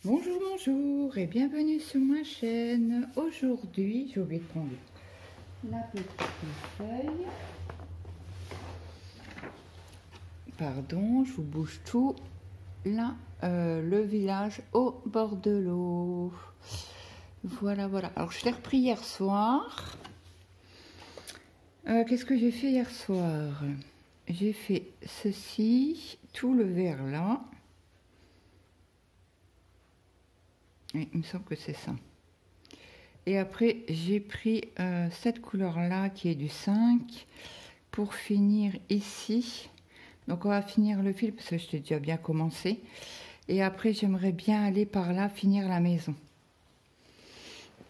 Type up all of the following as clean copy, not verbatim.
Bonjour, bonjour et bienvenue sur ma chaîne. Aujourd'hui, j'ai oublié de prendre la petite feuille. Pardon, je vous bouge tout. Là, le village au bord de l'eau. Voilà, voilà. Alors, je l'ai repris hier soir. Qu'est-ce que j'ai fait hier soir? J'ai fait ceci, tout le vert là. Oui, il me semble que c'est ça. Et après, j'ai pris cette couleur-là qui est du 5 pour finir ici. Donc, on va finir le fil parce que je t'ai déjà bien commencé. Et après, j'aimerais bien aller par là, finir la maison.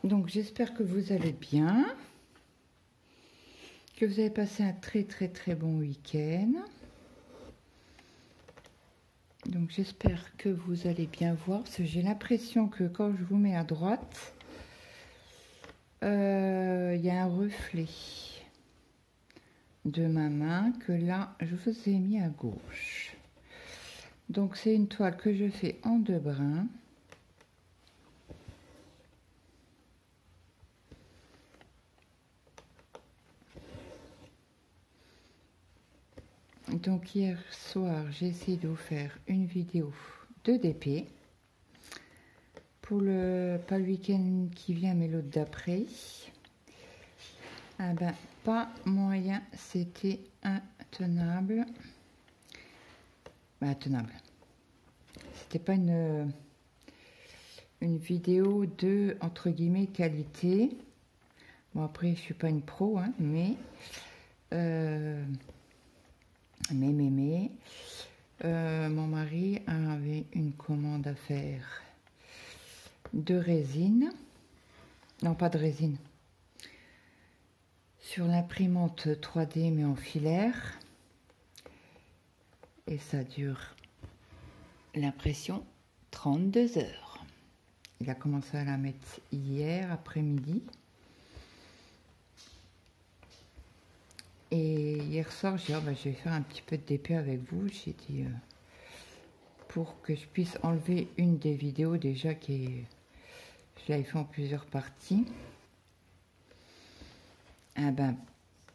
Donc, j'espère que vous allez bien. Que vous avez passé un très, très, très bon week-end. Donc, j'espère que vous allez bien voir. Parce que j'ai l'impression que quand je vous mets à droite, il y a un reflet de ma main que là je vous ai mis à gauche. Donc c'est une toile que je fais en 2 brins. Donc hier soir j'ai essayé de vous faire une vidéo de DP pour le pas le week-end qui vient mais l'autre d'après. Ah ben pas moyen, c'était intenable. Intenable. C'était pas une vidéo de entre guillemets qualité. Bon après je suis pas une pro hein, mais mon mari avait une commande à faire de résine, non pas de résine, sur l'imprimante 3D mais en filaire, et ça dure l'impression 32 heures. Il a commencé à la mettre hier après-midi. Et hier soir, j'ai dit, oh, je vais faire un petit peu de DP avec vous. J'ai dit, pour que je puisse enlever une des vidéos déjà qui est... Je l'avais fait en plusieurs parties. Ah ben,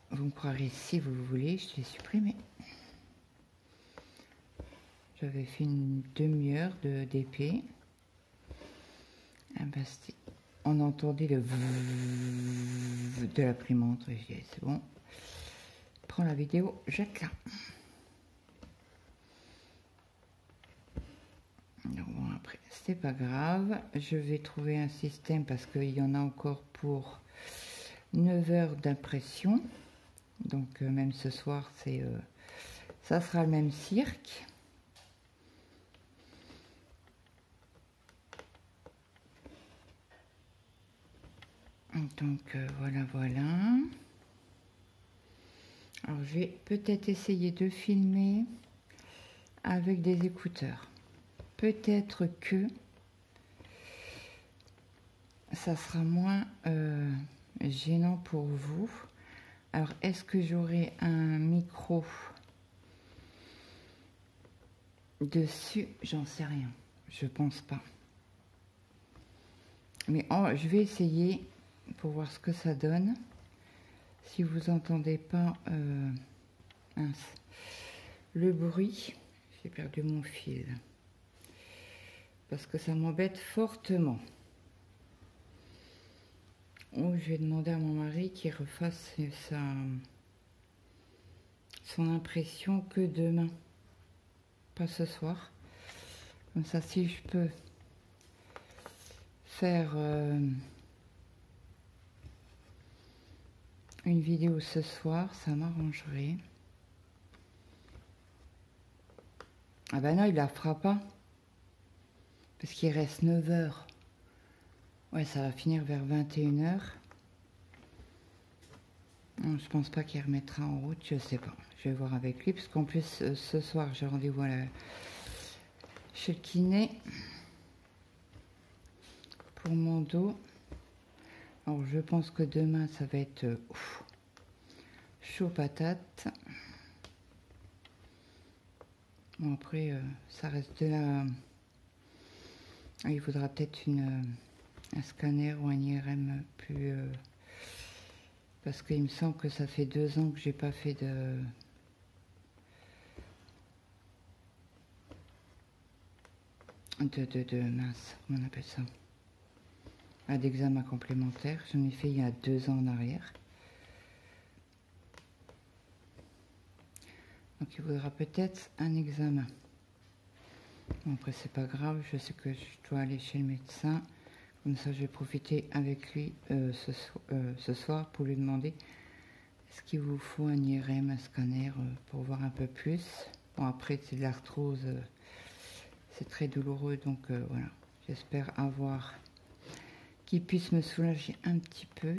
vous me croirez si vous voulez, je l'ai supprimé. J'avais fait une demi-heure de DP. Ah ben, on entendait le de l'imprimante. Je dis, c'est bon. Prends la vidéo, jette-la. Bon, après, c'est pas grave. Je vais trouver un système parce qu'il y en a encore pour 9 heures d'impression. Donc, même ce soir, ça sera le même cirque. Donc, voilà, voilà. Alors, je vais peut-être essayer de filmer avec des écouteurs. Peut-être que ça sera moins gênant pour vous. Alors, est-ce que j'aurai un micro dessus? J'en sais rien. Je pense pas. Mais je vais essayer pour voir ce que ça donne. Si vous entendez pas le bruit, j'ai perdu mon fil. Parce que ça m'embête fortement. Oh, je vais demander à mon mari qu'il refasse son impression que demain. Pas ce soir. Comme ça, si je peux faire une vidéo ce soir, ça m'arrangerait. Ah ben non, il la fera pas. Parce qu'il reste 9 heures. Ouais, ça va finir vers 21 heures. Non, je pense pas qu'il remettra en route, je sais pas. Je vais voir avec lui, parce qu'en plus, ce soir, j'ai rendez-vous chez le kiné pour mon dos. Alors, je pense que demain, ça va être chaud patate. Bon, après, ça reste de Il faudra peut-être un scanner ou un IRM plus... parce qu'il me semble que ça fait 2 ans que j'ai pas fait mince, comment on appelle ça? D'examen complémentaire. J'en ai fait il y a 2 ans en arrière. Donc il faudra peut-être un examen. Bon, après c'est pas grave, je sais que je dois aller chez le médecin. Comme ça je vais profiter avec lui ce soir pour lui demander est-ce qu'il vous faut un IRM, un scanner pour voir un peu plus. Bon après c'est de l'arthrose, c'est très douloureux donc voilà. J'espère avoir qui puisse me soulager un petit peu.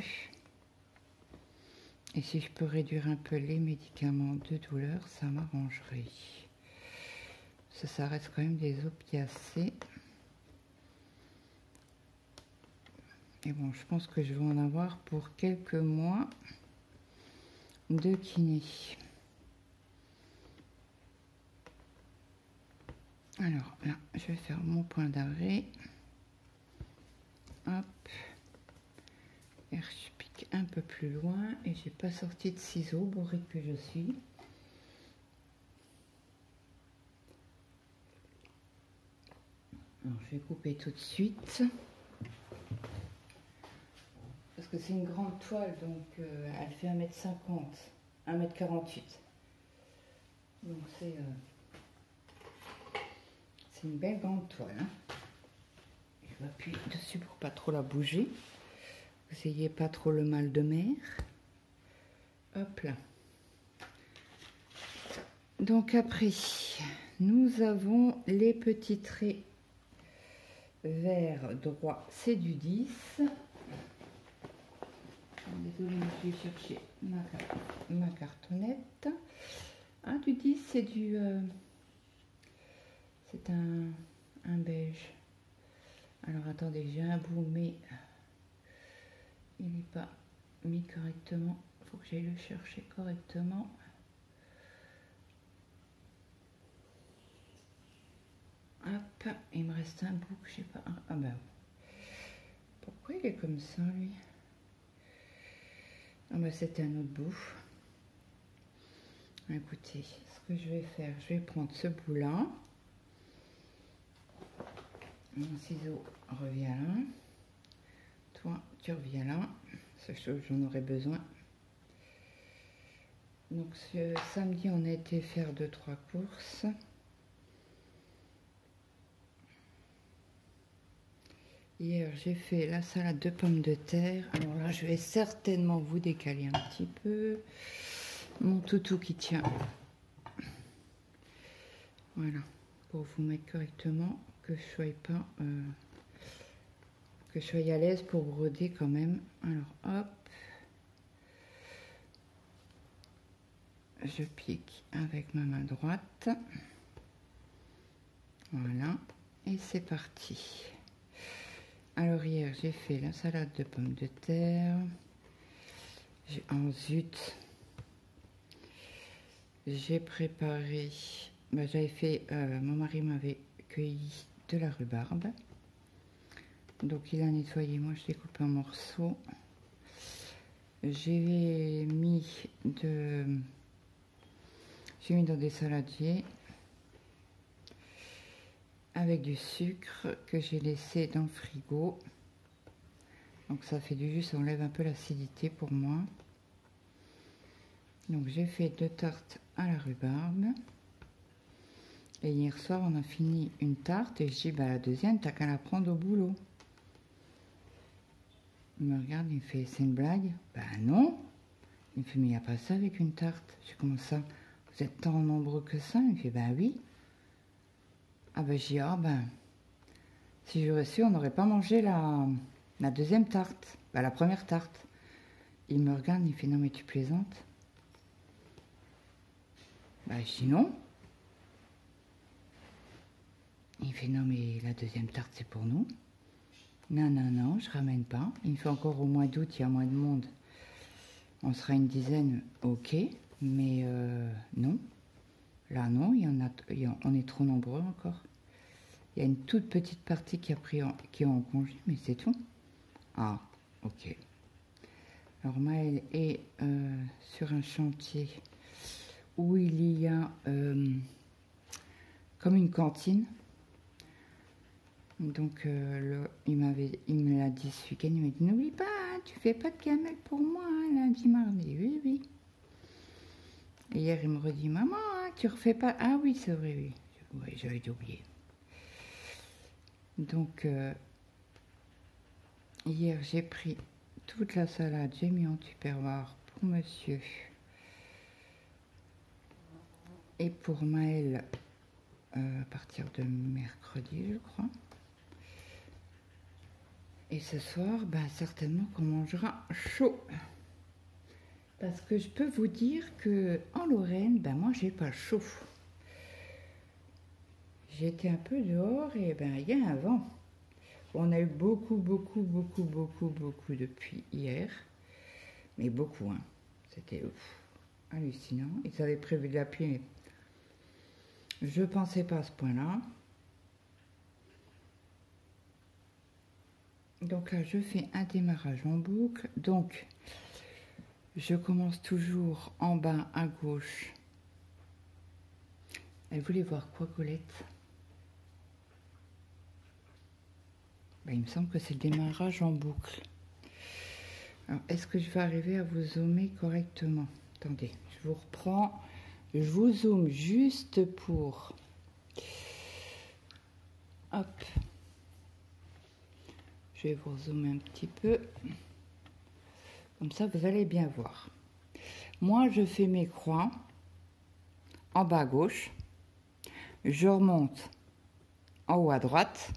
Et si je peux réduire un peu les médicaments de douleur, ça m'arrangerait. Ça reste quand même des opiacés. Et bon, je pense que je vais en avoir pour quelques mois de kiné. Alors là, je vais faire mon point d'arrêt. Hop. Et je pique un peu plus loin et j'ai pas sorti de ciseaux, bourrée que je suis. Alors je vais couper tout de suite. Parce que c'est une grande toile, donc elle fait 1,50 m, 1,48 m. Donc c'est une belle grande toile. Hein. Je vais appuyer dessus pour pas trop la bouger. Vous n'ayez pas trop le mal de mer. Hop là. Donc après, nous avons les petits traits verts droits, c'est du 10. Désolée, je vais chercher ma cartonnette. Ah, du 10, c'est du... c'est un beige. Alors attendez, j'ai un bout, mais il n'est pas mis correctement. Il faut que j'aille le chercher correctement. Hop, il me reste un bout que je sais pas. Ah ben, pourquoi il est comme ça, lui? Ah ben, c'était un autre bout. Écoutez, ce que je vais faire, je vais prendre ce bout-là. Mon ciseau revient là. Toi, tu reviens là. C'est chose, j'en aurai besoin. Donc, ce samedi, on a été faire 2-3 courses. Hier, j'ai fait la salade de pommes de terre. Alors là, je vais certainement vous décaler un petit peu. Mon toutou qui tient. Voilà, pour vous mettre correctement, que je sois pas... que je sois à l'aise pour broder quand même. Alors, hop. Je pique avec ma main droite. Voilà, et c'est parti. Alors hier, j'ai fait la salade de pommes de terre. En zut. J'ai préparé... Ben, j'avais fait... mon mari m'avait cueilli de la rhubarbe. Donc il a nettoyé, moi je l'ai coupé en morceaux. J'ai mis dans des saladiers avec du sucre que j'ai laissé dans le frigo. Donc ça fait du jus, ça enlève un peu l'acidité pour moi. Donc j'ai fait 2 tartes à la rhubarbe. Et hier soir on a fini une tarte et je dis bah la deuxième t'as qu'à la prendre au boulot. Il me regarde, il me fait c'est une blague? Bah non. Il me fait mais il n'y a pas ça avec une tarte. Je dis comment ça? Vous êtes tant nombreux que ça? Il me fait bah oui. Ah ben j'ai dit ah ben si j'aurais su on n'aurait pas mangé la deuxième tarte, bah, la première tarte. Il me regarde, il fait non mais tu plaisantes? Bah je dis non. Il fait non mais la deuxième tarte c'est pour nous. Non non non, je ramène pas. Il me fait encore au mois d'août, il y a moins de monde. On sera une dizaine, ok, mais non. Là non, on est trop nombreux encore. Il y a une toute petite partie qui est en congé, mais c'est tout. Ah, ok. Alors Maëlle est sur un chantier où il y a comme une cantine. Donc il me l'a dit ce week-end, il m'a dit n'oublie pas, hein, tu fais pas de gamelle pour moi, hein, lundi, mardi. Oui, oui. Et hier il me redit maman, hein, tu refais pas. Ah oui, c'est vrai, oui. Oui, j'avais oublié. Donc hier j'ai pris toute la salade, j'ai mis en tupperware pour monsieur et pour Maëlle à partir de mercredi, je crois. Et ce soir, ben, certainement qu'on mangera chaud. Parce que je peux vous dire que en Lorraine, ben moi j'ai pas chaud. J'étais un peu dehors et ben il y a un vent. On a eu beaucoup depuis hier. Mais beaucoup, hein. C'était hallucinant. Ils avaient prévu de la pluie, mais je pensais pas à ce point-là. Donc là, je fais un démarrage en boucle. Donc, je commence toujours en bas à gauche. Elle voulait voir quoi, Colette? Ben, il me semble que c'est le démarrage en boucle. Alors, est-ce que je vais arriver à vous zoomer correctement? Attendez, je vous reprends. Je vous zoome juste pour... Hop. Je vais vous zoomer un petit peu. Comme ça, vous allez bien voir. Moi, je fais mes croix en bas à gauche. Je remonte en haut à droite.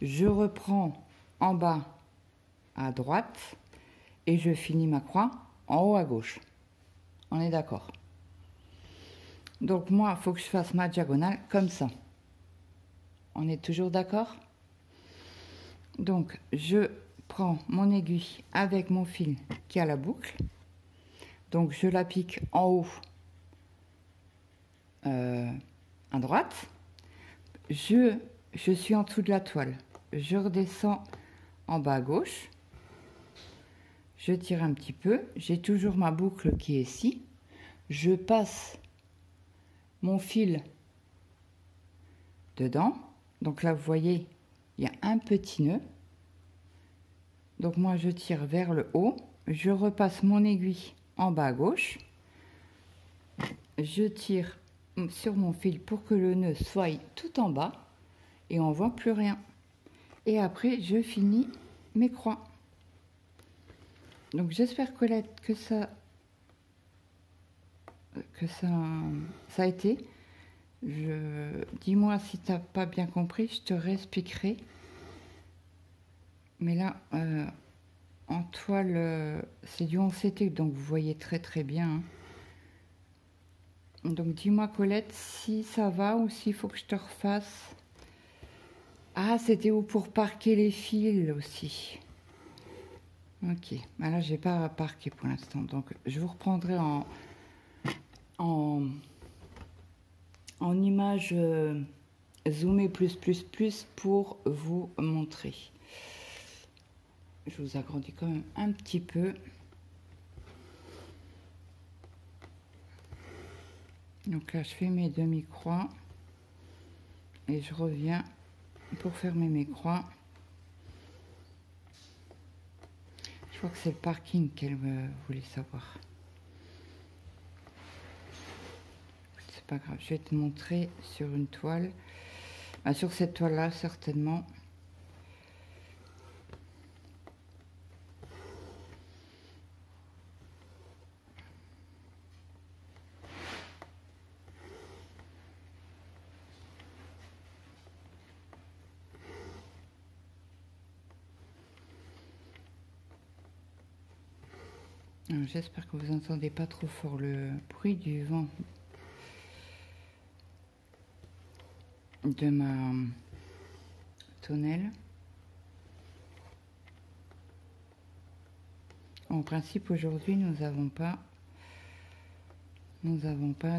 Je reprends en bas à droite. Et je finis ma croix en haut à gauche. On est d'accord? Donc moi, il faut que je fasse ma diagonale comme ça. On est toujours d'accord? Donc, je prends mon aiguille avec mon fil qui a la boucle. Donc, je la pique en haut à droite. Je suis en dessous de la toile. Je redescends en bas à gauche. Je tire un petit peu. J'ai toujours ma boucle qui est ici. Je passe mon fil dedans. Donc là, vous voyez, il y a un petit nœud. Donc moi, je tire vers le haut. Je repasse mon aiguille en bas à gauche. Je tire sur mon fil pour que le nœud soit tout en bas. Et on ne voit plus rien. Et après, je finis mes croix. Donc j'espère, Colette, que ça a été. Dis-moi si tu n'as pas bien compris, je te réexpliquerai. Mais là, en toile, c'est du 11CT, donc vous voyez très bien. Hein. Donc dis-moi, Colette, si ça va ou s'il faut que je te refasse. Ah, c'était où pour parquer les fils aussi. Ok, bah là, j'ai pas parqué pour l'instant, donc je vous reprendrai en image zoomée plus pour vous montrer. Je vous agrandis quand même un petit peu. Donc là, je fais mes demi-croix et je reviens pour fermer mes croix. Je crois que c'est le parking qu'elle voulait savoir. C'est pas grave, je vais te montrer sur une toile. Bah, sur cette toile-là, certainement. J'espère que vous n'entendez pas trop fort le bruit du vent de ma tonnelle. En principe, aujourd'hui, nous n'avons pas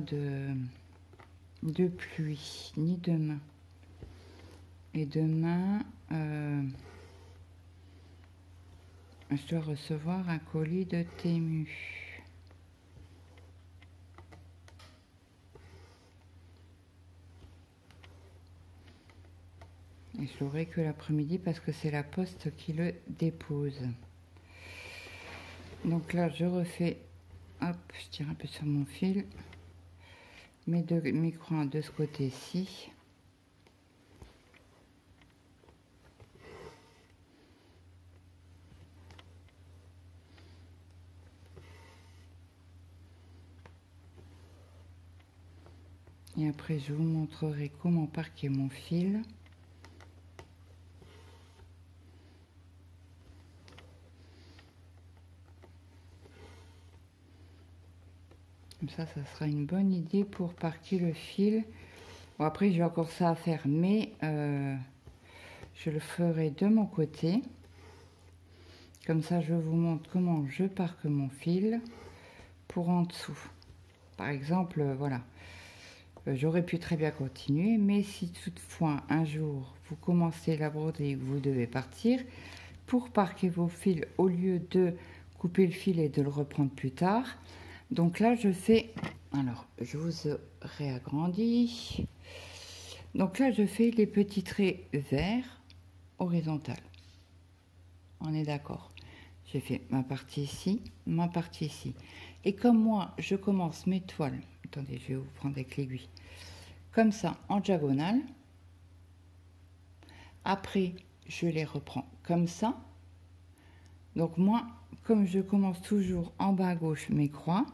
de pluie, ni demain. Et demain, je dois recevoir un colis de Temu. Et je l'aurai que l'après-midi parce que c'est la poste qui le dépose. Donc là, je refais, hop, je tire un peu sur mon fil, mes deux micro de ce côté-ci. Et après, je vous montrerai comment parquer mon fil. Comme ça sera une bonne idée pour parquer le fil. Bon, après, j'ai encore ça à faire, mais je le ferai de mon côté. Comme ça, je vous montre comment je parque mon fil pour en dessous. Par exemple, voilà. J'aurais pu très bien continuer, mais si toutefois un jour vous commencez la broderie et que vous devez partir, pour parquer vos fils, au lieu de couper le fil et de le reprendre plus tard, donc là je fais, alors je vous réagrandis, donc là je fais les petits traits verts horizontales, on est d'accord, j'ai fait ma partie ici, ma partie ici, et comme moi je commence mes toiles, attendez je vais vous prendre avec l'aiguille, comme ça en diagonale, après je les reprends comme ça, donc moi comme je commence toujours en bas à gauche mes croix,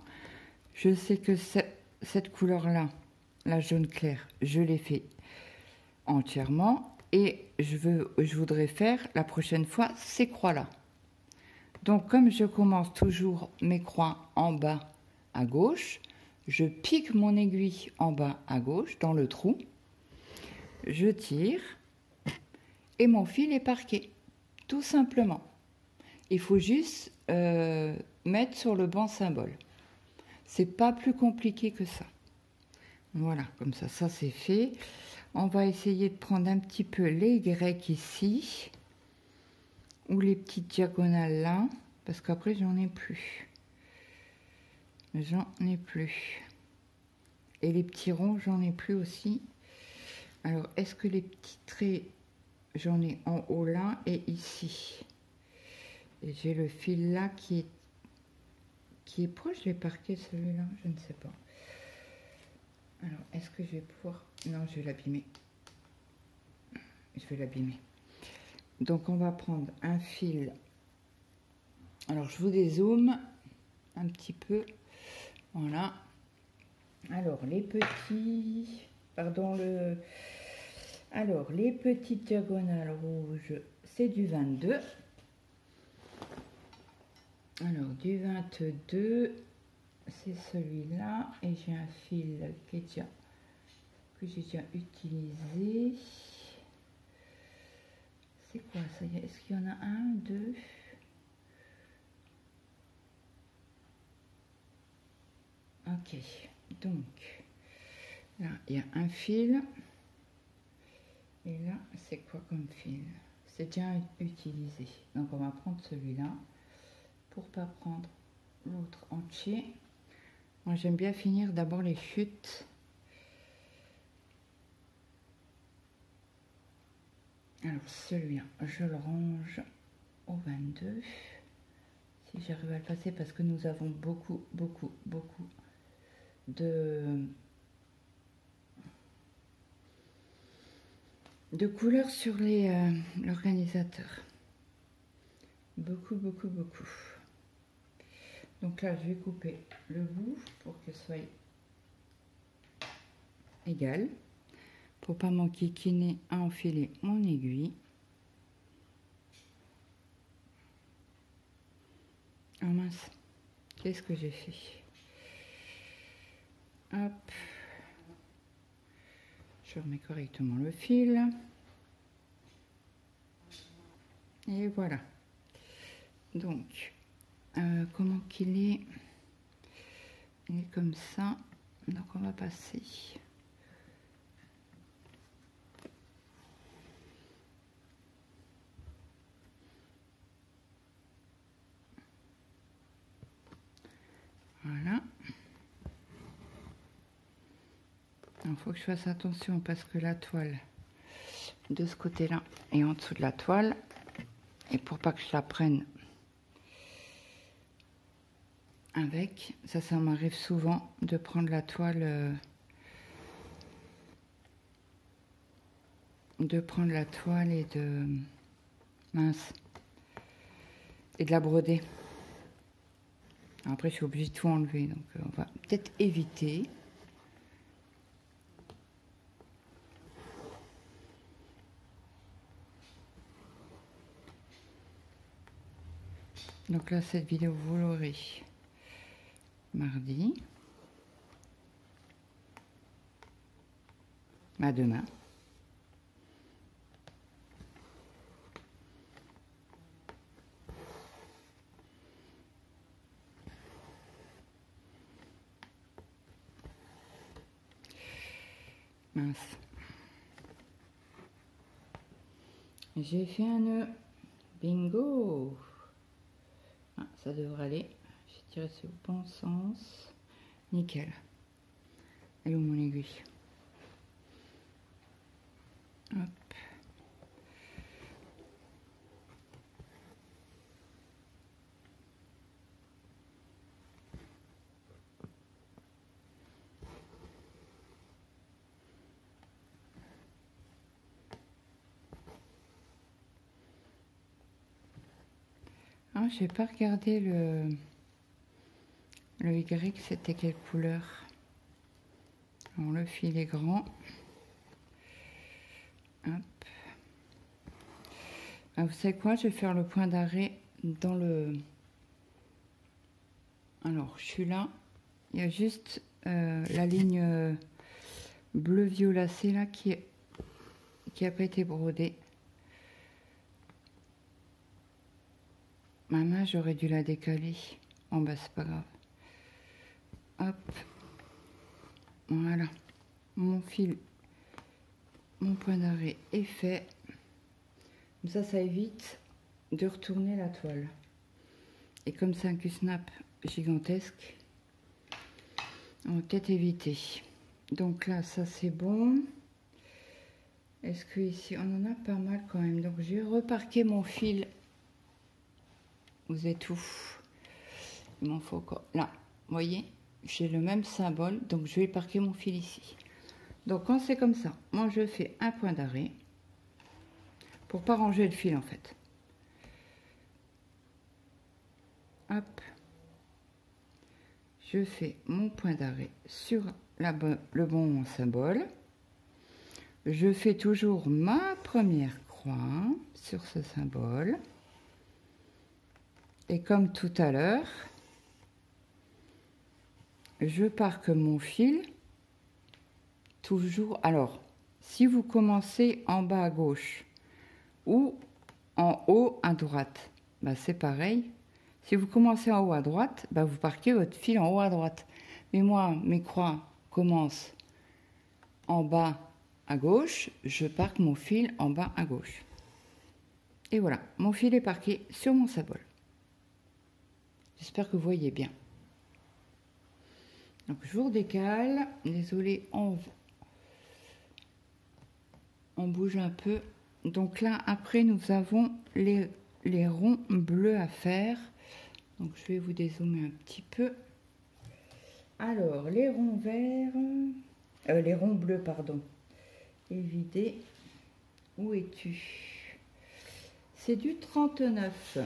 je sais que cette couleur là, la jaune clair, je l'ai fait entièrement et je voudrais faire la prochaine fois ces croix là. Donc comme je commence toujours mes croix en bas à gauche, je pique mon aiguille en bas à gauche dans le trou, je tire et mon fil est parqué, tout simplement. Il faut juste mettre sur le bon symbole. C'est pas plus compliqué que ça. Voilà, comme ça c'est fait. On va essayer de prendre un petit peu les grecs ici, ou les petites diagonales là, parce qu'après j'en ai plus. J'en ai plus. Et les petits ronds, j'en ai plus aussi. Alors, est-ce que les petits traits, j'en ai en haut là et ici. Et j'ai le fil là qui est proche. Je l'ai parqué celui-là, je ne sais pas. Alors, est-ce que je vais pouvoir... Non, je vais l'abîmer. Je vais l'abîmer. Donc, on va prendre un fil. Alors, je vous dézoome un petit peu. Voilà. Alors, les petits... Pardon, Alors, les petites diagonales rouges, c'est du 22. Alors, du 22, c'est celui-là. Et j'ai un fil que j'ai déjà utilisé. C'est quoi ça? Est-ce qu'il y en a un, deux? Ok, donc, là, il y a un fil. Et là, c'est quoi comme fil? C'est déjà utilisé. Donc, on va prendre celui-là pour pas prendre l'autre entier. Moi, j'aime bien finir d'abord les chutes. Alors, celui-là, je le range au 22. Si j'arrive à le passer, parce que nous avons beaucoup de couleurs sur l'organisateur. Beaucoup. Donc là, je vais couper le bout pour que ce soit égal. Pour pas m'enquiquiner à enfiler mon aiguille. Oh mince, qu'est-ce que j'ai fait? Hop. Je remets correctement le fil. Et voilà. Donc, comment qu'il est? Il est comme ça. Donc, on va passer. Il faut que je fasse attention parce que la toile de ce côté-là est en dessous de la toile. Et pour pas que je la prenne avec, ça m'arrive souvent de prendre la toile, et de mince et de la broder. Après, je suis obligée de tout enlever, donc on va peut-être éviter. Donc là, cette vidéo, vous l'aurez mardi. À demain. Mince. J'ai fait un nœud. Bingo! Ah, ça devrait aller. J'ai tiré sur le bon sens. Nickel. Elle est où mon aiguille? Hop. Ah, j'ai pas regardé le Y, c'était quelle couleur? Alors, le fil est grand. Hop. Ah, vous savez quoi? Je vais faire le point d'arrêt dans le... Alors, je suis là. Il y a juste la ligne bleu violacé là qui a pas été brodée. Ma main, j'aurais dû la décaler. Oh bah c'est pas grave. Hop. Voilà. Mon fil, mon point d'arrêt est fait. Comme ça évite de retourner la toile. Et comme c'est un Q-snap gigantesque, on va peut-être éviter. Donc là, ça c'est bon. Est-ce que ici, on en a pas mal quand même. Donc j'ai reparqué mon fil. Vous êtes où? Il m'en faut encore. Là, vous voyez, j'ai le même symbole. Donc je vais parquer mon fil ici. Donc quand c'est comme ça, moi je fais un point d'arrêt. Pour pas ranger le fil en fait. Hop. Je fais mon point d'arrêt sur le bon symbole. Je fais toujours ma première croix sur ce symbole. Et comme tout à l'heure, je parque mon fil toujours. Alors, si vous commencez en bas à gauche ou en haut à droite, bah c'est pareil. Si vous commencez en haut à droite, bah vous parquez votre fil en haut à droite. Mais moi, mes croix commencent en bas à gauche, je parque mon fil en bas à gauche. Et voilà, mon fil est parqué sur mon symbole. J'espère que vous voyez bien. Donc je vous redécale. Désolée, on bouge un peu. Donc là, après, nous avons les ronds bleus à faire. Donc je vais vous dézoomer un petit peu. Alors, les ronds verts, les ronds bleus, pardon. Évidé. Où es-tu? C'est du 39.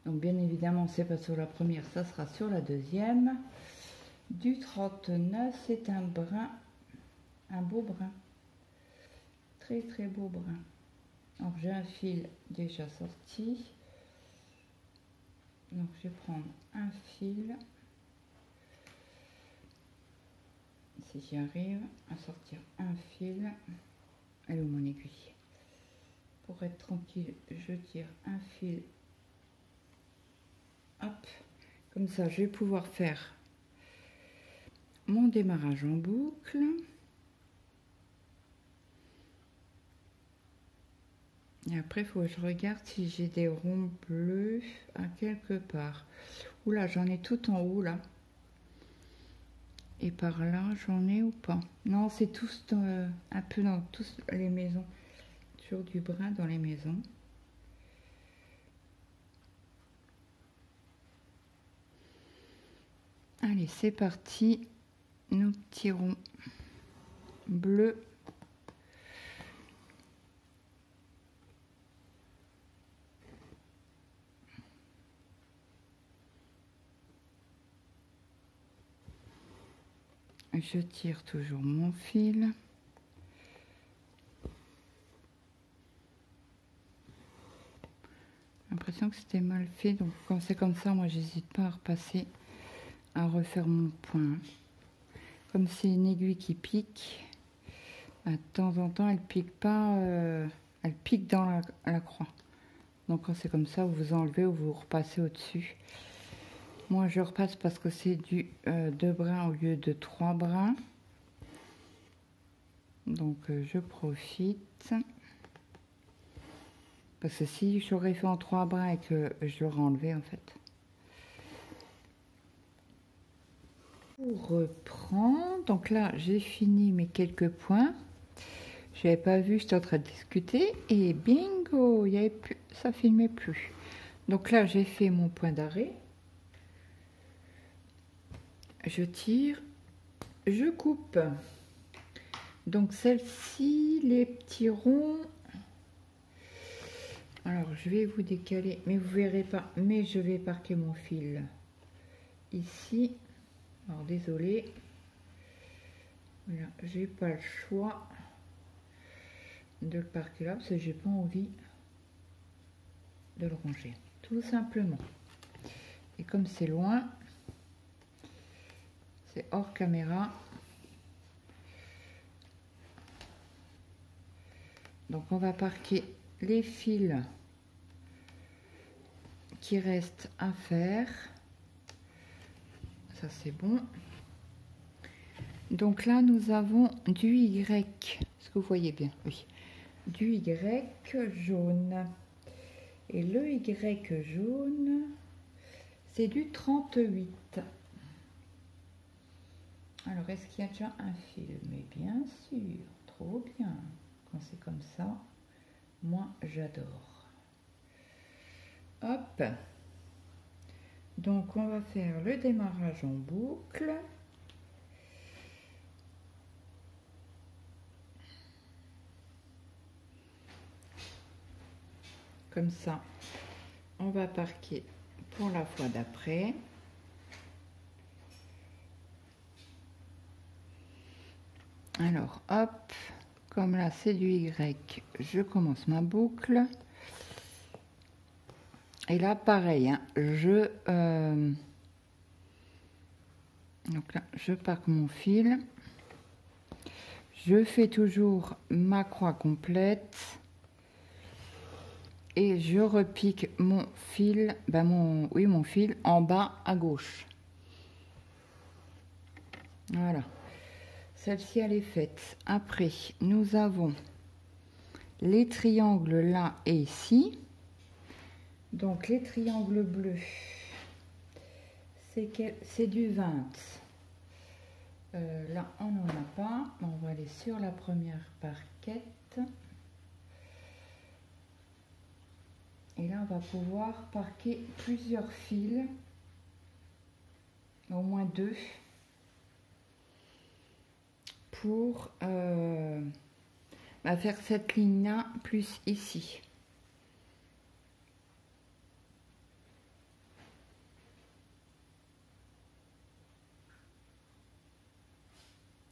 Donc bien évidemment, c'est pas sur la première, ça sera sur la deuxième. Du 39, c'est un brun, un beau brun. Très très beau brun. Alors j'ai un fil déjà sorti. Donc je vais prendre un fil. Si j'y arrive à sortir un fil. Elle est où mon aiguille? Pour être tranquille, je tire un fil. Hop, comme ça je vais pouvoir faire mon démarrage en boucle. Et après, il faut que je regarde si j'ai des ronds bleus à quelque part. Oula, j'en ai tout en haut là. Et par là, j'en ai ou pas? Non, c'est tous un peu dans toutes les maisons. Toujours du brun dans les maisons. Allez, c'est parti. Nos petits ronds bleus. Je tire toujours mon fil. J'ai l'impression que c'était mal fait, donc quand c'est comme ça, moi j'hésite pas à repasser, à refaire mon point. Comme c'est une aiguille qui pique, de temps en temps elle pique pas, elle pique dans la croix. Donc quand c'est comme ça, vous enlevez ou vous repassez au-dessus. Moi je repasse parce que c'est du 2 brins au lieu de 3 brins. Donc je profite. Parce que si j'aurais fait en 3 brins et que je l'aurais enlevé en fait. On reprend. Donc là, j'ai fini mes quelques points. Je n'avais pas vu, j'étais en train de discuter. Et bingo, il y avait plus, ça filmait plus. Donc là, j'ai fait mon point d'arrêt. Je tire, je coupe. Donc celle-ci, les petits ronds. Alors, je vais vous décaler, mais vous verrez pas. Mais je vais parquer mon fil ici. Alors, désolé. Voilà, j'ai pas le choix de le parquer là parce que j'ai pas envie de le ranger. Tout simplement. Et comme c'est loin, c'est hors caméra. Donc, on va parquer les fils qui restent à faire. Ça c'est bon. Donc là nous avons du Y. Est-ce que vous voyez bien? Oui. Du Y jaune. Et le Y jaune, c'est du 38. Alors est-ce qu'il y a déjà un fil? Mais bien sûr, trop bien. Quand c'est comme ça, moi j'adore. Hop, donc on va faire le démarrage en boucle. Comme ça, on va parquer pour la fois d'après. Alors hop, comme là c'est du Y, je commence ma boucle. Et là, pareil, hein, donc là, je parque mon fil. Je fais toujours ma croix complète. Et je repique mon fil, mon fil en bas à gauche. Voilà. Celle-ci, elle est faite. Après, nous avons les triangles là et ici. Donc les triangles bleus, c'est du 20. Là, on n'en a pas. On va aller sur la première parquette. Et là, on va pouvoir parquer plusieurs fils. Au moins 2. Pour faire cette ligne-là, plus ici.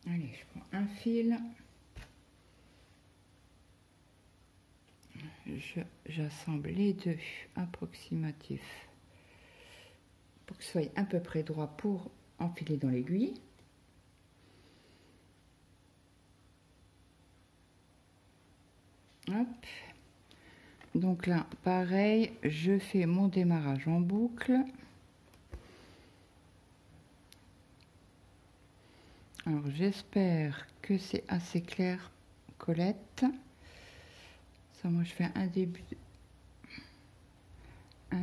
Allez, je prends un fil. J'assemble les deux approximatifs pour que ce soit à peu près droit pour enfiler dans l'aiguille. Hop. Donc là, pareil, je fais mon démarrage en boucle. Alors j'espère que c'est assez clair, Colette. Ça, moi je fais un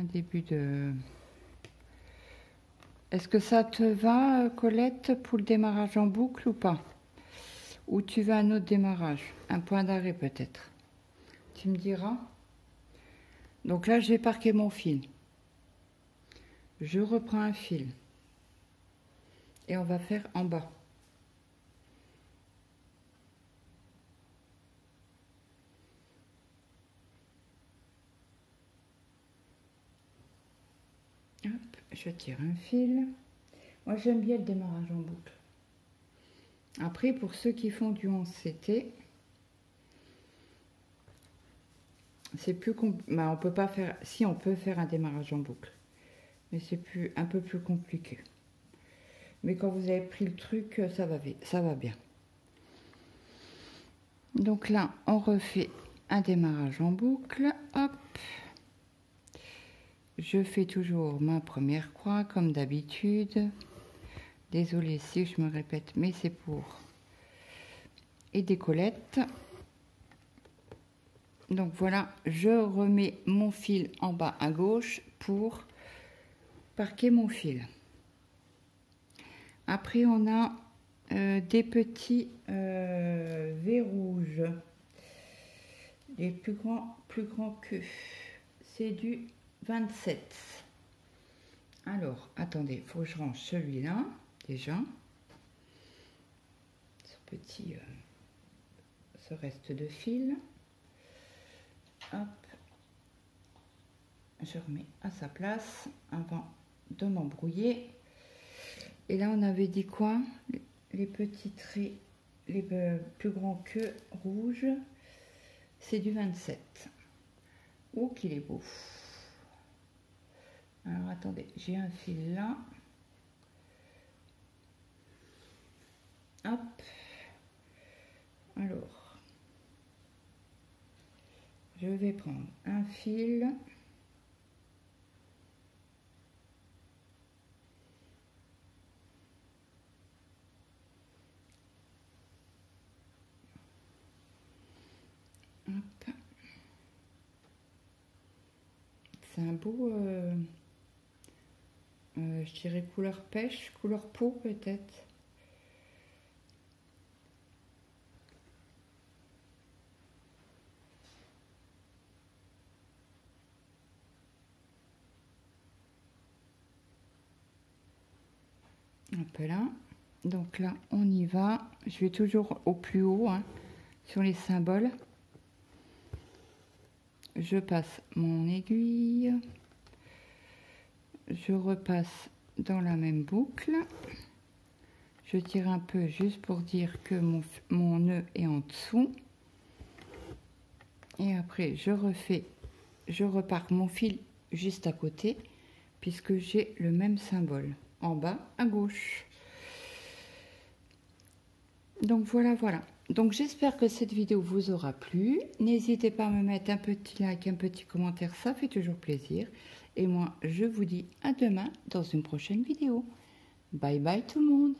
début de Est-ce que ça te va, Colette, pour le démarrage en boucle ou pas? Ou tu veux un autre démarrage? Un point d'arrêt peut-être? Tu me diras. Donc là, j'ai parqué mon fil. Je reprends un fil. Et on va faire en bas. Hop, je tire un fil. Moi, j'aime bien le démarrage en boucle. Après, pour ceux qui font du 11CT, c'est plus compliqué. On peut pas faire. Si, on peut faire un démarrage en boucle, mais c'est un peu plus compliqué. Mais quand vous avez pris le truc, ça va bien. Donc là, on refait un démarrage en boucle. Hop. Je fais toujours ma première croix comme d'habitude. Désolée si je me répète, mais c'est pour aider Colette. Donc voilà, je remets mon fil en bas à gauche pour parquer mon fil. Après, on a des petits V rouges, les plus grands que. C'est du 27. Alors, attendez, il faut que je range celui-là déjà. Ce reste de fil. Hop. Je remets à sa place avant de m'embrouiller. Et là, on avait dit quoi? Les petits traits, les plus grands que rouges, c'est du 27. Oh, qu'il est beau. Alors, attendez, j'ai un fil là. Hop. Alors, je vais prendre un fil. Hop. C'est un beau, je dirais couleur pêche, couleur peau peut-être. Un peu là. Donc là, on y va. Je vais toujours au plus haut, hein, sur les symboles. Je passe mon aiguille. Je repasse dans la même boucle. Je tire un peu juste pour dire que mon nœud est en dessous. Et après, je repars mon fil juste à côté, puisque j'ai le même symbole en bas à gauche. Donc voilà. Donc j'espère que cette vidéo vous aura plu. N'hésitez pas à me mettre un petit like, un petit commentaire, ça fait toujours plaisir. Et moi, je vous dis à demain dans une prochaine vidéo. Bye bye tout le monde.